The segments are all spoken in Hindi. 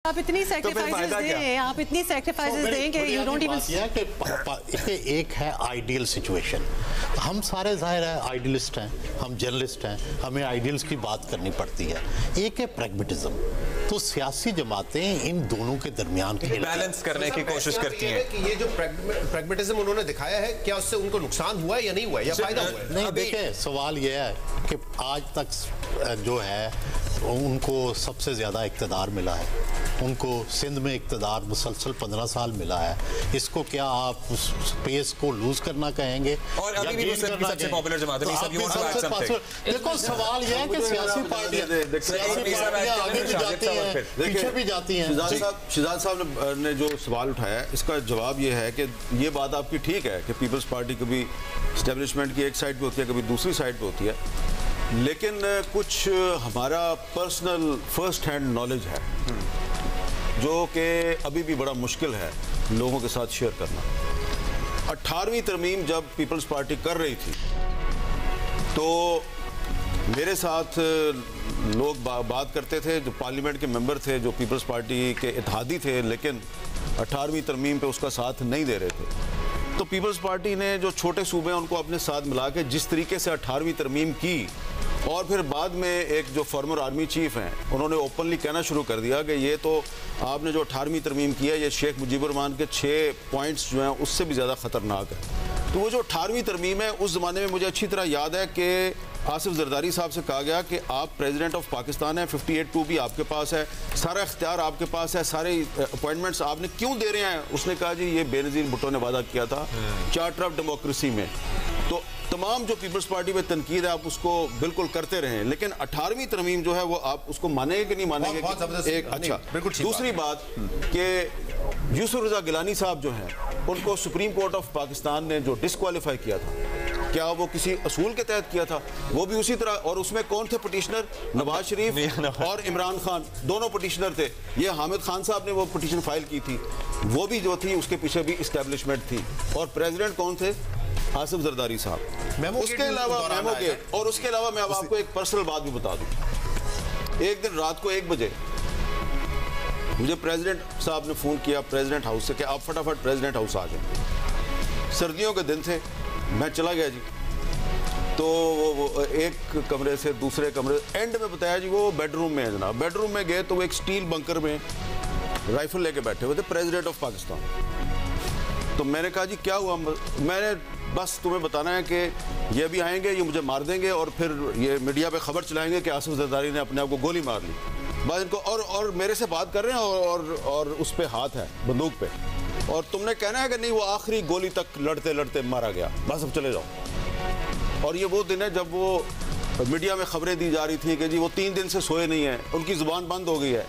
आप इतनी सैक्रिफाइसेस दें, आप इतनी सैक्रिफाइसेस दें कि यू डोंट इवन कि एक है आइडियल सिचुएशन। हम सारे जाहिर है आइडियलिस्ट हैं, हम जर्नलिस्ट हैं, हमें आइडियल्स की बात करनी पड़ती है। एक है प्रैग्मेटिज्म। तो सियासी जमातें इन दोनों के दरमियान बैलेंस करने की कोशिश करती हैं कि ये जो प्रैग्मेटिज्म उन्होंने दिखाया है, क्या उससे उनको नुकसान हुआ है या नहीं हुआ है, या फायदा हुआ है? नहीं, देखिए सवाल यह है कि आज तक जो है उनको सबसे ज़्यादा इक़्तिदार मिला है, उनको सिंध में इक़्तिदार मुसलसल 15 साल मिला है। इसको क्या आप स्पेस को लूज करना कहेंगे? और अभी भी सबसे पॉपुलर जमात है। देखो सवाल यह है कि सियासी पार्टियां आगे भी जाती हैं, पीछे भी जाती हैं। शिजात साहब ने जो सवाल उठाया, इसका जवाब ये है कि ये बात आपकी ठीक है कि पीपल्स पार्टी कभी एस्टेब्लिशमेंट की एक साइड पे होती है, कभी दूसरी साइड पे होती है, लेकिन कुछ हमारा पर्सनल फर्स्ट हैंड नॉलेज है जो कि अभी भी बड़ा मुश्किल है लोगों के साथ शेयर करना। 18वीं तरमीम जब पीपल्स पार्टी कर रही थी तो मेरे साथ लोग बात करते थे, जो पार्लियामेंट के मेंबर थे, जो पीपल्स पार्टी के इत्तेहादी थे, लेकिन 18वीं तरमीम पे उसका साथ नहीं दे रहे थे। तो पीपल्स पार्टी ने जो छोटे सूबे हैं उनको अपने साथ मिला के जिस तरीके से 18वीं तरमीम की, और फिर बाद में एक जो फॉर्मर आर्मी चीफ हैं उन्होंने ओपनली कहना शुरू कर दिया कि ये तो आपने जो 18वीं तरमीम की है ये शेख मुजीबुर रहमान के 6 पॉइंट्स जो हैं उससे भी ज़्यादा ख़तरनाक है। तो वो जो 18वीं तरमीम है, उस ज़माने में मुझे अच्छी तरह याद है कि आसिफ जरदारी साहब से कहा गया कि आप प्रेसिडेंट ऑफ पाकिस्तान हैं, 58(2) भी आपके पास है, सारा इख्तियार आपके पास है, सारे अपॉइंटमेंट्स आपने क्यों दे रहे हैं? उसने कहा जी ये बेनज़ीर भुट्टो ने वादा किया था चार्टर ऑफ डेमोक्रेसी में। तो तमाम जो पीपल्स पार्टी में तनकीद है आप उसको बिल्कुल करते रहें, लेकिन 18वीं तरमीम जो है वो आप उसको मानेंगे कि नहीं मानेंगे? एक अच्छा दूसरी बात कि यूसुफ रज़ा गिलानी साहब जो हैं उनको सुप्रीम कोर्ट ऑफ पाकिस्तान ने जो डिस्क्वालीफाई किया था, क्या वो किसी असूल के तहत किया था? वो भी उसी तरह, और उसमें कौन थे पटिशनर? नवाज शरीफ और इमरान खान, दोनों पटिशनर थे। ये हामिद खान साहब ने वो पटिशन फाइल की थी, वो भी जो थी उसके पीछे भी इस्टेब्लिशमेंट थी। और प्रेसिडेंट कौन थे? आसिफ जरदारी साहब। उसके अलावा मेमो गेट, और उसके अलावा मैं अब आपको एक पर्सनल बात भी बता दूं। एक दिन रात को 1 बजे मुझे प्रेसिडेंट साहब ने फ़ोन किया प्रेसिडेंट हाउस से कि आप फटाफट प्रेसिडेंट हाउस आ जाएं। सर्दियों के दिन थे, मैं चला गया जी। तो वो एक कमरे से दूसरे कमरे, एंड में बताया जी वो बेडरूम में है जनाब। बेडरूम में गए तो वो एक स्टील बंकर में राइफल लेके बैठे हुए थे प्रेसिडेंट ऑफ पाकिस्तान। तो मैंने कहा जी क्या हुआ? मैंने बस तुम्हें बताना है कि ये भी आएंगे, ये मुझे मार देंगे, और फिर ये मीडिया पे खबर चलाएंगे कि आसिफ जरदारी ने अपने आप को गोली मार ली। बस इनको और मेरे से बात कर रहे हैं और उस पे हाथ है बंदूक पे, और तुमने कहना है कि नहीं वो आखिरी गोली तक लड़ते लड़ते मारा गया, बस अब चले जाओ। और ये वो दिन है जब वो मीडिया में खबरें दी जा रही थी कि जी वो 3 दिन से सोए नहीं हैं, उनकी ज़ुबान बंद हो गई है।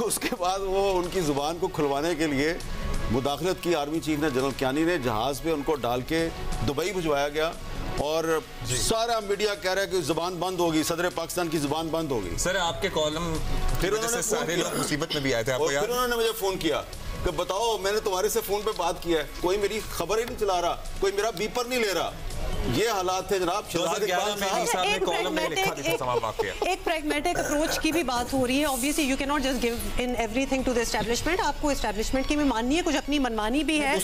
उसके बाद वो उनकी ज़ुबान को खुलवाने के लिए मुदाखलत की आर्मी चीफ ने, जनरल कियानी ने, जहाज़ पे उनको डाल के दुबई भिजवाया गया, और सारा मीडिया कह रहा है कि ज़ुबान बंद होगी, सदर पाकिस्तान की ज़ुबान बंद होगी। सर आपके कॉलम फिर उन्होंने सारे लोग मुसीबत में भी आए थे, आपको याद? फिर उन्होंने मुझे फ़ोन किया कि बताओ मैंने तुम्हारे से फ़ोन पे बात किया है, कोई मेरी खबर ही नहीं चला रहा, कोई मेरा बीपर नहीं ले रहा। ये हालात थे जनाब। एक प्रैग्मेटिक अप्रोच की भी बात हो रही है। Obviously you can not just give in everything to the establishment. आपको एस्टैब्लिशमेंट की भी माननी है, कुछ अपनी मनमानी भी है।